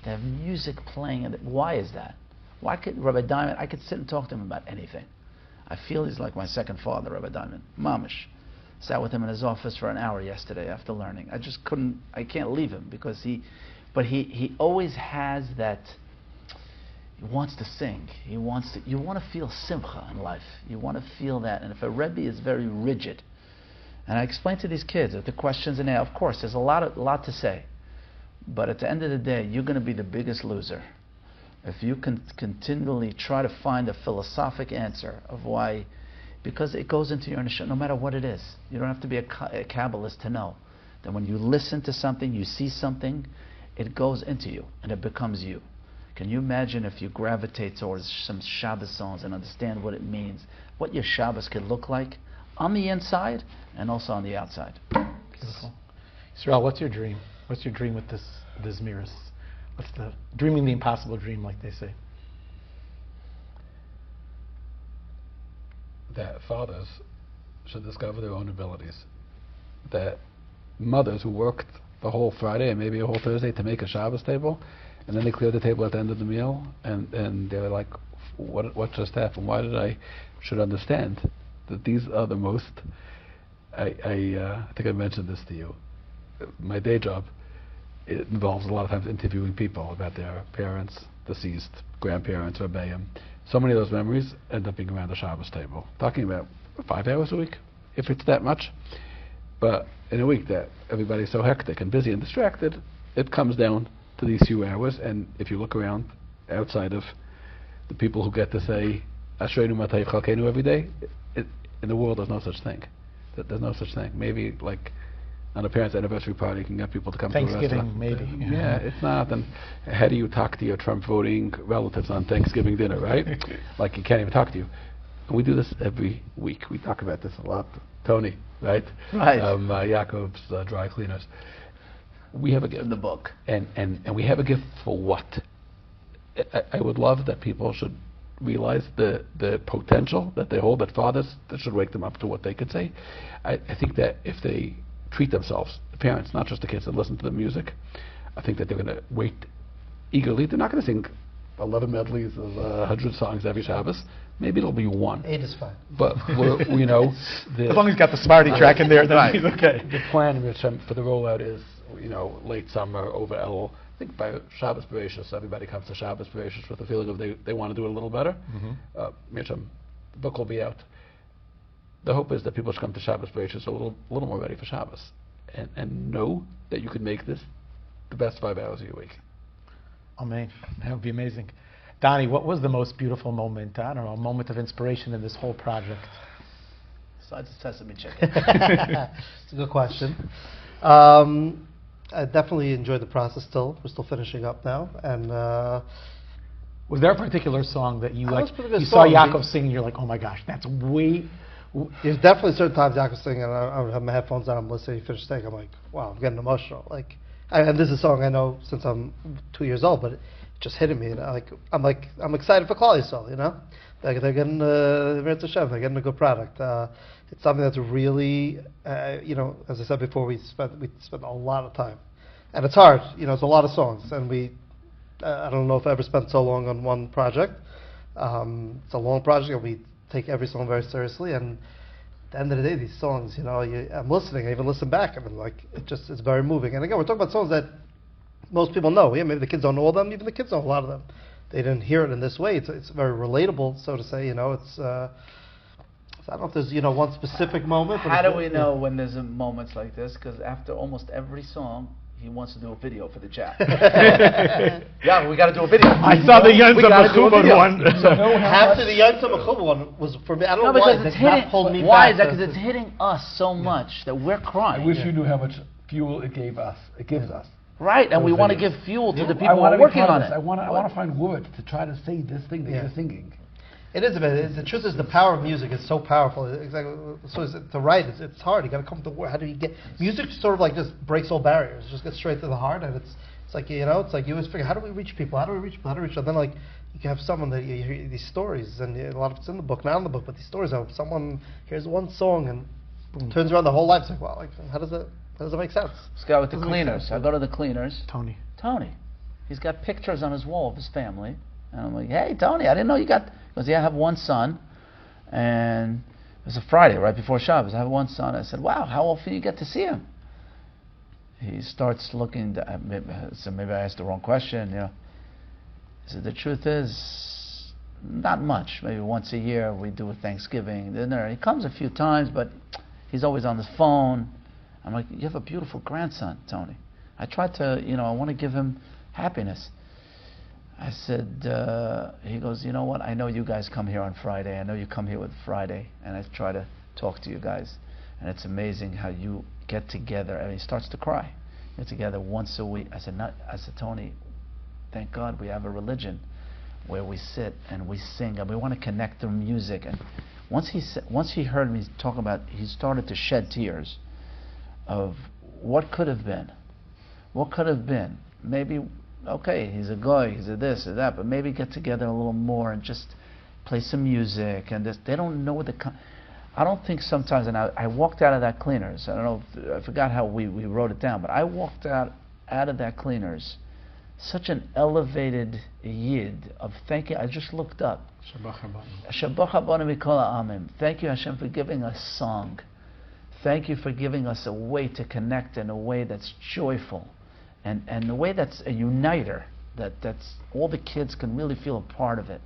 [SPEAKER 2] They have music playing. Why is that? Why could Rabbi Diamond? I could sit and talk to him about anything. I feel he's like my second father, Rabbi Diamond. Mamish. Sat with him in his office for an hour yesterday after learning. I can't leave him because he always has that, he wants to sing. You want to feel simcha in life. You want to feel that. And if a Rebbe is very rigid, and I explain to these kids that the questions in there, of course, there's a lot to say. But at the end of the day, you're going to be the biggest loser if you can continually try to find a philosophic answer of why. Because it goes into your neshama, no matter what it is. You don't have to be a Kabbalist to know that when you listen to something, you see something, it goes into you and it becomes you. Can you imagine if you gravitate towards some Shabbos songs and understand what it means, what your Shabbos could look like on the inside and also on the outside?
[SPEAKER 1] Beautiful. Yisroel, what's your dream? What's your dream with this Zmiris? What's the dreaming the impossible dream, like they say?
[SPEAKER 4] That fathers should discover their own abilities. That mothers who worked the whole Friday and maybe a whole Thursday to make a Shabbos table, and then they clear the table at the end of the meal, and they're like, what just happened? Why did I should understand that these are the most. I think I mentioned this to you. My day job, it involves a lot of times interviewing people about their parents, deceased, grandparents, rebbeim. So many of those memories end up being around the Shabbos table. Talking about 5 hours a week, if it's that much. But in a week that everybody's so hectic and busy and distracted, it comes down to these few hours. And if you look around outside of the people who get to say Ashreinu Matay Chalkeinu every day, in the world there's no such thing. There's no such thing. Maybe like on a parents' anniversary party, you can get people to come to a restaurant.
[SPEAKER 1] Thanksgiving, maybe.
[SPEAKER 4] Yeah, it's not. And how do you talk to your Trump voting relatives on Thanksgiving dinner, right? Like you can't even talk to you. And we do this every week. We talk about this a lot. Tony, right?
[SPEAKER 2] Right.
[SPEAKER 4] Yaakov's dry cleaners. We have a gift.
[SPEAKER 2] In the book.
[SPEAKER 4] And we have a gift for what? I would love that people should realize the potential that they hold, that fathers, that should wake them up to what they could say. I think that if they treat themselves, the parents, not just the kids that listen to the music, I think that they're going to wait eagerly. They're not going to sing 11 medleys of 100 songs every Shabbos. Maybe it'll be one.
[SPEAKER 3] 8 is fine.
[SPEAKER 4] But we know
[SPEAKER 1] As long as he's got the Smarty track in there, then he's okay.
[SPEAKER 4] the plan for the rollout is, late summer over Elul. I think by Shabbos Bereshis, everybody comes to Shabbos Bereshis with the feeling of they want to do it a little better. The book will be out. The hope is that people should come to Shabbos Bereshis a little more ready for Shabbos, and know that you can make this the best 5 hours of your week.
[SPEAKER 1] Oh man, that would be amazing. Doni, what was the most beautiful moment? I don't know, a moment of inspiration in this whole project.
[SPEAKER 2] Besides the sesame chicken.
[SPEAKER 3] It's a good question. I definitely enjoyed the process still. We're still finishing up now. And
[SPEAKER 1] was there a particular song that you like? You
[SPEAKER 3] saw
[SPEAKER 1] Yaakov sing, and you're like, oh my gosh, that's way.
[SPEAKER 3] There's definitely certain times Yaakov singing, and I have my headphones on, I'm listening, he finished singing, I'm like, wow, I'm getting emotional. And this is a song I know since I'm 2 years old, but it just hitting me. And I'm excited for Klal Yisrael, They're getting they're getting a good product. It's something that's really, as I said before, we spent a lot of time, and it's hard. It's a lot of songs, and I don't know if I ever spent so long on one project. It's a long project, and we take every song very seriously. And at the end of the day, these songs, I'm listening. I even listen back. It's very moving. And again, we're talking about songs that most people know. Yeah, maybe the kids don't know all of them. Even the kids know a lot of them. They didn't hear it in this way. It's very relatable, so to say. It's I don't know if there's one specific moment.
[SPEAKER 2] How do we know when there's moments like this? Because after almost every song, he wants to do a video for the chat. Yeah, we got to do a video.
[SPEAKER 1] I saw the Yonsa Mechubad one.
[SPEAKER 3] After the Yonsa Mechubad one was for me. I don't know why
[SPEAKER 2] it's hitting. Why is that? Because it's hitting us so much that we're crying.
[SPEAKER 4] I wish you knew how much fuel it gives us.
[SPEAKER 2] Right, and we want to give fuel to the people who are working on it.
[SPEAKER 4] I want to find words to try to say this thing that you're singing.
[SPEAKER 3] It is a bit. The truth is, the power of music is so powerful. Exactly. So to write, it's hard. You got to come to word. How do you get music? Sort of just breaks all barriers. Just gets straight to the heart, and it's like you always figure, how do we reach people? How do we reach people? And then you can have someone that you hear these stories, and a lot of it's in the book, not in the book, but these stories of someone hears one song and turns around the whole life. It's like, wow, how does that make sense?
[SPEAKER 2] This guy with the cleaners. I go to the cleaners.
[SPEAKER 1] Tony.
[SPEAKER 2] He's got pictures on his wall of his family. And I'm like, hey, Tony, I didn't know you got... He goes, yeah, I have one son. And it was a Friday, right before Shabbos. I have one son. I said, wow, how often do you get to see him? He starts looking... So maybe I asked the wrong question, He said, the truth is, not much. Maybe once a year we do a Thanksgiving dinner. He comes a few times, but he's always on his phone. I'm like, you have a beautiful grandson, Tony. I tried to, I want to give him happiness. I said, he goes, you know what, I know you guys come here on Friday. I know you come here with Friday, and I try to talk to you guys. And it's amazing how you get together. And he starts to cry. Get together once a week. I said, Tony, thank God we have a religion where we sit and we sing, and we want to connect through music. And once he heard me talk about, he started to shed tears of what could have been. What could have been. Maybe, okay, he's a guy, he's a this or that, but maybe get together a little more and just play some music. And this, they don't know I don't think sometimes, and I walked out of that cleaners. I don't know, I forgot how we wrote it down, but I walked out of that cleaners such an elevated yid of thanking. I just looked up. Shabbat Habanu Mikol Ha'amim. Thank you, Hashem, for giving us song. Thank you for giving us a way to connect in a way that's joyful, and a way that's a uniter. That's all the kids can really feel a part of it.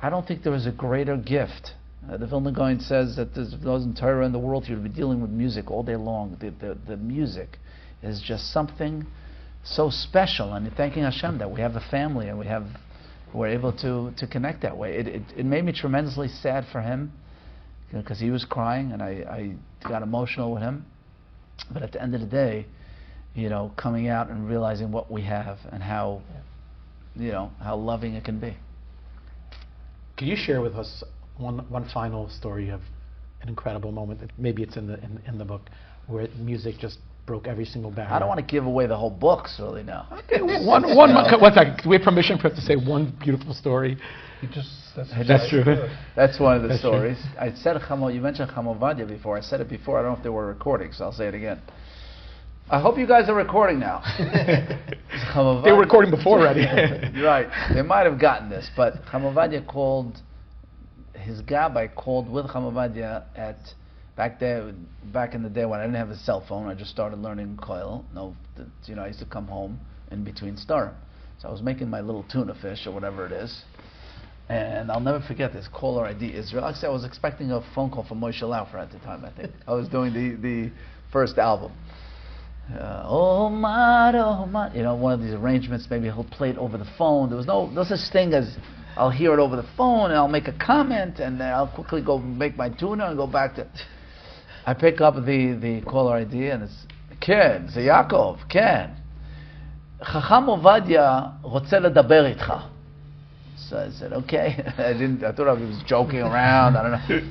[SPEAKER 2] I don't think there is a greater gift. The Vilna Gaon says that there's in Torah in the world you'd be dealing with music all day long. The music is just something so special, and thanking Hashem that we have a family and we're able to connect that way. It made me tremendously sad for him because he was crying, and I got emotional with him. But at the end of the day, coming out and realizing what we have and how loving it can be.
[SPEAKER 1] Can you share with us one final story of an incredible moment? Maybe it's in the book where music just broke every single barrier.
[SPEAKER 2] I don't want to give away the whole book, really, now.
[SPEAKER 1] Okay, one second. Do we have permission for him to say one beautiful story? That's true.
[SPEAKER 2] That's one of the stories. You mentioned Chamo Vadia before. I said it before. I don't know if there were recordings, so I'll say it again. I hope you guys are recording now.
[SPEAKER 1] They were recording before already.
[SPEAKER 2] Right. They might have gotten this, but Chama called, his gabbai called with Chama at back in the day when I didn't have a cell phone. I just started learning koil. I used to come home in between starim. So I was making my little tuna fish or whatever it is. And I'll never forget this caller ID Israel. Actually, I was expecting a phone call from Moshe Laufer at the time, I think. I was doing the first album. Oh my, one of these arrangements, maybe he'll play it over the phone. There was no such thing as I'll hear it over the phone and I'll make a comment and then I'll quickly go make my tuna and go back to... I pick up the caller ID and it's, Ken, it's Yaakov, Ken. Chacham Ovadia רוצה לדבר איתך. So I said, okay. I thought I was joking around, I don't know.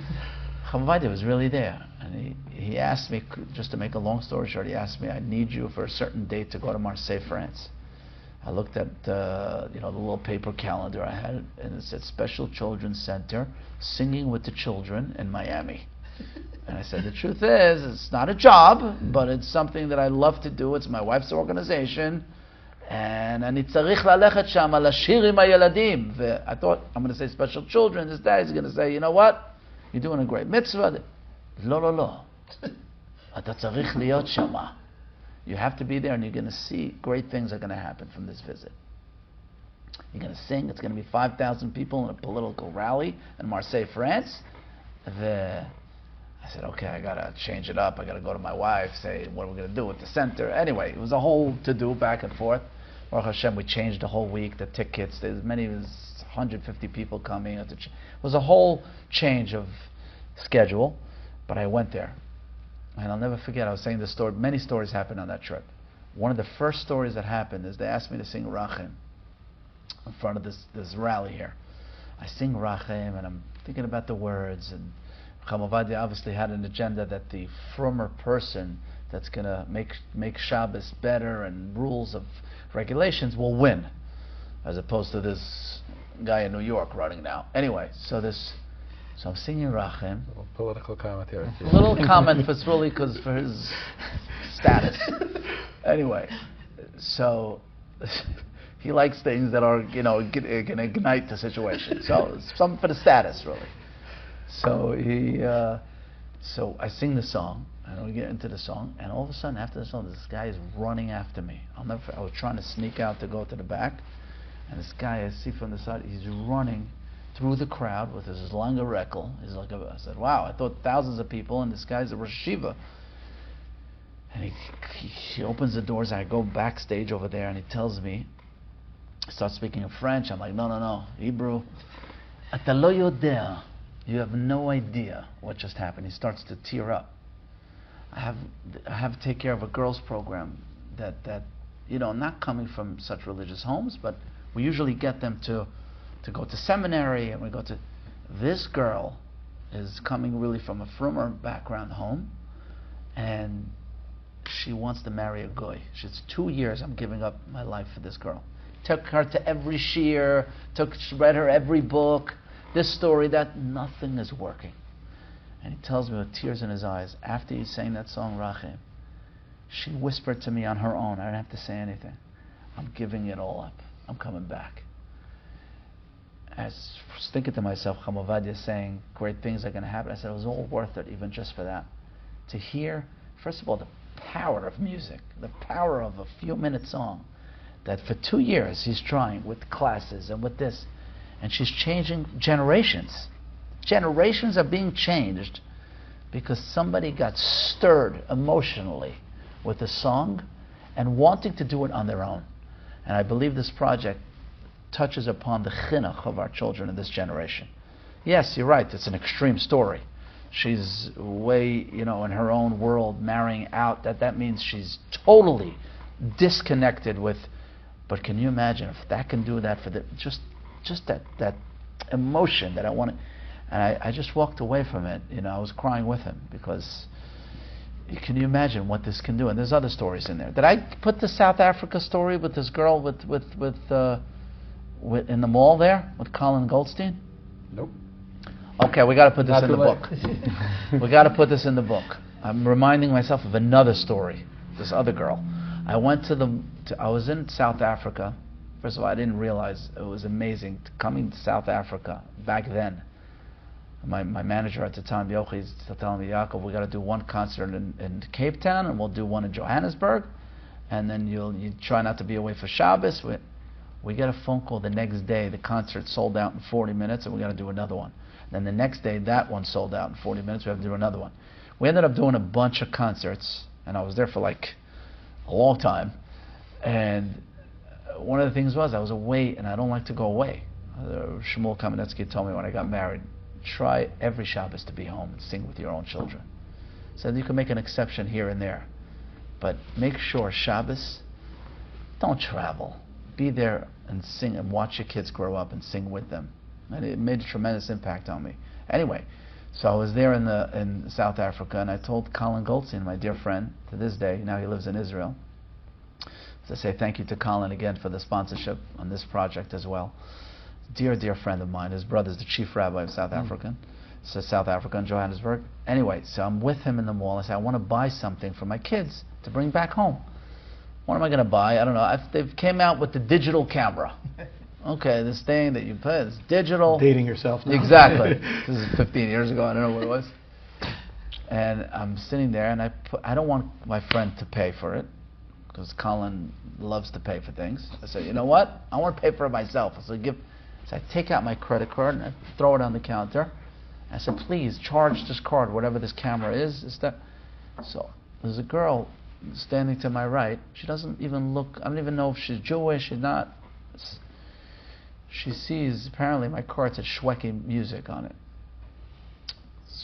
[SPEAKER 2] Chacham Ovadia was really there. And he asked me, just to make a long story short, he asked me, I need you for a certain date to go to Marseille, France. I looked at the little paper calendar I had, and it said Special Children's Center, Singing with the Children in Miami. And I said, the truth is, it's not a job, but it's something that I love to do. It's my wife's organization. And אני צריך ללכת שם לשיר עם הילדים. I thought, I'm going to say special children. This guy is going to say, you know what? You're doing a great mitzvah. לא. אתה צריך להיות שם. You have to be there and you're going to see great things are going to happen from this visit. You're going to sing. It's going to be 5,000 people in a political rally in Marseille, France. I said, okay, I got to change it up. I got to go to my wife, say, what are we going to do with the center? Anyway, it was a whole to-do back and forth. Baruch Hashem, we changed the whole week, the tickets. There's many, 150 people coming. It was a whole change of schedule, but I went there. And I'll never forget, I was saying this story, many stories happened on that trip. One of the first stories that happened is they asked me to sing Rachem in front of this rally here. I sing Rachem, and I'm thinking about the words, and Chama obviously had an agenda that the frummer person that's going to make Shabbos better and rules of regulations will win, as opposed to this guy in New York running now. Anyway, so I'm singing Rachem.
[SPEAKER 4] A little political commentary.
[SPEAKER 2] A little comment for really because for his status. Anyway, so he likes things that are going to ignite the situation. So it's something for the status, really. So I sing the song, and we get into the song, and all of a sudden after the song, this guy is running after me. I was trying to sneak out to go to the back, and this guy I see from the side, he's running through the crowd with his lange rekel. I said, wow, I thought thousands of people, and this guy's a Rosh Yeshiva. And he opens the doors, and I go backstage over there, and he tells me, I start speaking in French. I'm like, no, Hebrew. אתה לא יודע. You have no idea what just happened. He starts to tear up. I have to take care of a girls' program that not coming from such religious homes, but we usually get them to go to seminary, and we go to... This girl is coming really from a frummer background home, and she wants to marry a goy. She's 2 years, I'm giving up my life for this girl. Took her to every shiur, read her every book, this story, that, nothing is working. And he tells me with tears in his eyes, after he sang that song, Rachem, she whispered to me on her own, I didn't have to say anything, I'm giving it all up. I'm coming back. I was thinking to myself, Chama Ovadia saying great things are going to happen. I said it was all worth it, even just for that. To hear, first of all, the power of music, the power of a few-minute song, that for 2 years he's trying with classes and with this, and she's changing generations. Generations are being changed because somebody got stirred emotionally with a song and wanting to do it on their own. And I believe this project touches upon the chinuch of our children in this generation. Yes, you're right, it's an extreme story. She's way, in her own world, marrying out. That means she's totally disconnected with... But can you imagine if that can do that for just that emotion that I want to... And I just walked away from it. I was crying with him because... Can you imagine what this can do? And there's other stories in there. Did I put the South Africa story with this girl with in the mall there with Colin Goldstein?
[SPEAKER 4] Nope.
[SPEAKER 2] Okay, we got to put this in the book. We got to put this in the book. I'm reminding myself of another story this other girl. I was in South Africa. First of all, I didn't realize it was amazing coming to South Africa back then. My manager at the time, Yochi, is telling me, Yaakov, we got to do one concert in Cape Town, and we'll do one in Johannesburg, and then you try not to be away for Shabbos. We get a phone call the next day. The concert sold out in 40 minutes, and we got to do another one. Then the next day, that one sold out in 40 minutes. We have to do another one. We ended up doing a bunch of concerts, and I was there for like a long time. And one of the things was I was away, and I don't like to go away. Shmuel Kamenetsky told me when I got married, try every Shabbos to be home and sing with your own children. So you can make an exception here and there, but make sure Shabbos, don't travel. Be there and sing and watch your kids grow up and sing with them. And it made a tremendous impact on me. Anyway, so I was there in South Africa, and I told Colin Goldstein, my dear friend, to this day, now he lives in Israel, to say thank you to Colin again for the sponsorship on this project as well. Dear, dear friend of mine. His brother's the chief rabbi of South Africa in Johannesburg. Anyway, so I'm with him in the mall. I said, I want to buy something for my kids to bring back home. What am I going to buy? I don't know. They've came out with the digital camera. Okay, this thing that you put, it's digital.
[SPEAKER 1] Dating yourself now.
[SPEAKER 2] Exactly. This is 15 years ago. I don't know what it was. And I'm sitting there, and I don't want my friend to pay for it, because Colin loves to pay for things. I said, you know what? I want to pay for it myself. So I take out my credit card and I throw it on the counter. I said, please charge this card, whatever this camera is. So there's a girl standing to my right. She doesn't even look, I don't even know if she's Jewish, she's not. She sees, apparently my card said Shwekey music on it.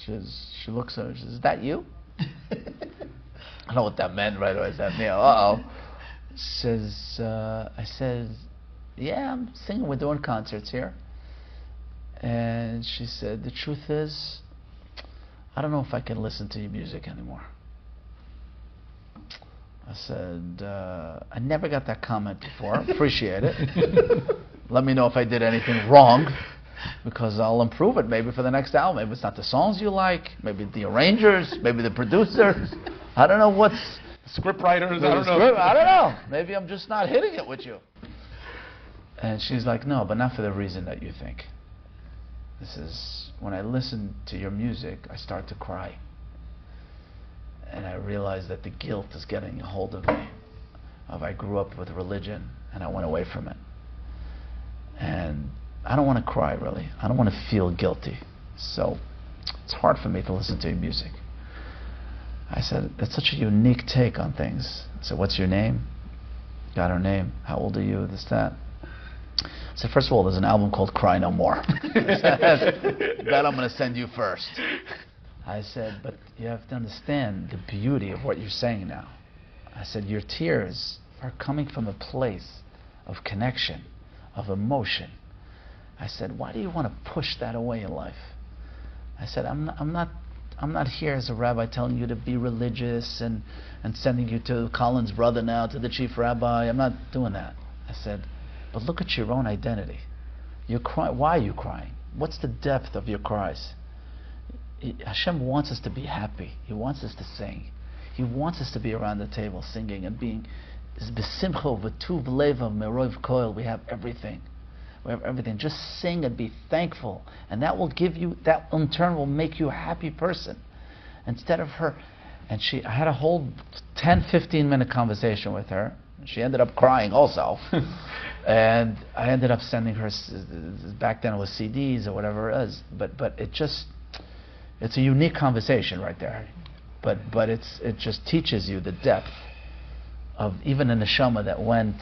[SPEAKER 2] She looks at her, she says, is that you? I don't know what that meant right away. Is that me? Uh-oh. I said, yeah, I'm singing, we're doing concerts here. And she said, the truth is, I don't know if I can listen to your music anymore. I said, I never got that comment before. Appreciate it. Let me know if I did anything wrong, because I'll improve it maybe for the next album. Maybe it's not the songs you like, maybe the arrangers, maybe the producers. I don't know what's...
[SPEAKER 1] Scriptwriters, I don't know.
[SPEAKER 2] I don't know. Maybe I'm just not hitting it with you. And she's like, no, but not for the reason that you think. This is, when I listen to your music, I start to cry. And I realize that the guilt is getting a hold of me. I grew up with religion, and I went away from it. And I don't want to cry, really. I don't want to feel guilty. So it's hard for me to listen to your music. I said, it's such a unique take on things. I said, what's your name? Got her name. How old are you? This, that. I said, first of all, there's an album called Cry No More. That I'm going to send you first. I said, but you have to understand the beauty of what you're saying now. I said, your tears are coming from a place of connection, of emotion. I said, why do you want to push that away in life? I said, I'm not here as a rabbi telling you to be religious and sending you to Colin's brother now, to the chief rabbi. I'm not doing that. I said, but look at your own identity. You're crying. Why are you crying? What's the depth of your cries? Hashem wants us to be happy. He wants us to sing. He wants us to be around the table singing and being b'simcha v'tuv levav merov koil. We have everything. We have everything. Just sing and be thankful, and that will give you. That in turn will make you a happy person. Instead of her, and I had a whole 10, 15-minute conversation with her. She ended up crying also, and I ended up sending her. Back then it was CDs or whatever it was, but it's a unique conversation right there. But it just teaches you the depth of even a neshama that went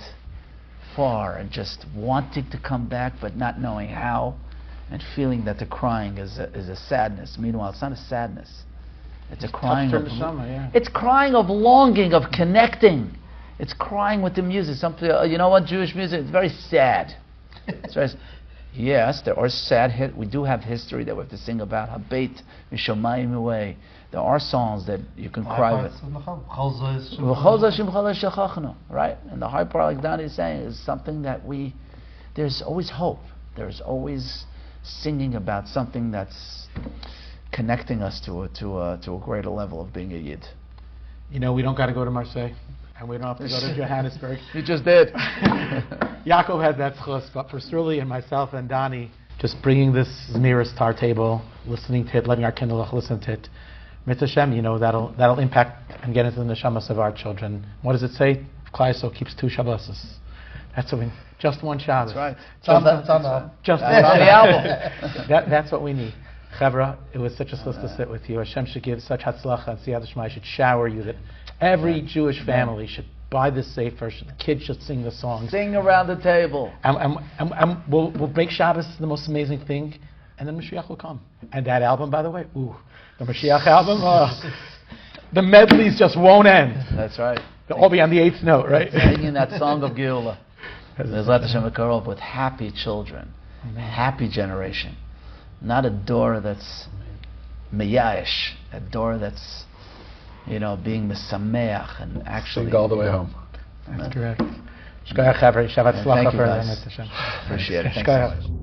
[SPEAKER 2] far and just wanting to come back but not knowing how, and feeling that the crying is a sadness. Meanwhile, it's not a sadness. It's a crying of It's crying of longing, of connecting. It's crying with the music. Something, you know what, Jewish music, it's very sad. It's very, yes, there are sad we do have history that we have to sing about. Habeit mishamayim away. There are songs that you can cry with. Right? And the high part, like Doni is saying, is something that there's always hope. There's always singing about something that's connecting us to a greater level of being a Yid.
[SPEAKER 1] You know, we don't got to go to Marseille, and we don't have to go to Johannesburg.
[SPEAKER 2] You just did.
[SPEAKER 1] Yaakov had that schus, but for Sruli and myself and Doni, just bringing this Zmiris to our table, listening to it, letting our kindlech listen to it, Mitzvah Shem, you know, that'll impact and get into the neshamas of our children. What does it say? Klai Yisrael keeps 2 Shabbos. That's what we, just one Shabbos.
[SPEAKER 2] That's right.
[SPEAKER 3] It's on the
[SPEAKER 1] Just
[SPEAKER 2] That's on the album.
[SPEAKER 1] That's what we need. Chevra, it was such a schus to sit with you. Hashem should give such hatzlacha and siyat shema should shower you that every Jewish family should buy this sefer. The kids should sing the songs.
[SPEAKER 2] Sing around the table.
[SPEAKER 1] And we'll make Shabbos the most amazing thing, and then Mashiach will come. And that album, by the way, the Mashiach album, the medleys just won't end.
[SPEAKER 2] That's right.
[SPEAKER 1] They'll all be on the 8th note, right?
[SPEAKER 2] Singing that song of Geula. Bezrat Hashem Karov with happy children, happy generation. Not a door that's meyash, a door that's, being mesameach and actually...
[SPEAKER 4] Sing all the way home.
[SPEAKER 1] That's correct. Shkoyach Chavre, Shabbat Tzlacha
[SPEAKER 2] Thank you,
[SPEAKER 1] for
[SPEAKER 2] guys. Appreciate it. Thanks so much.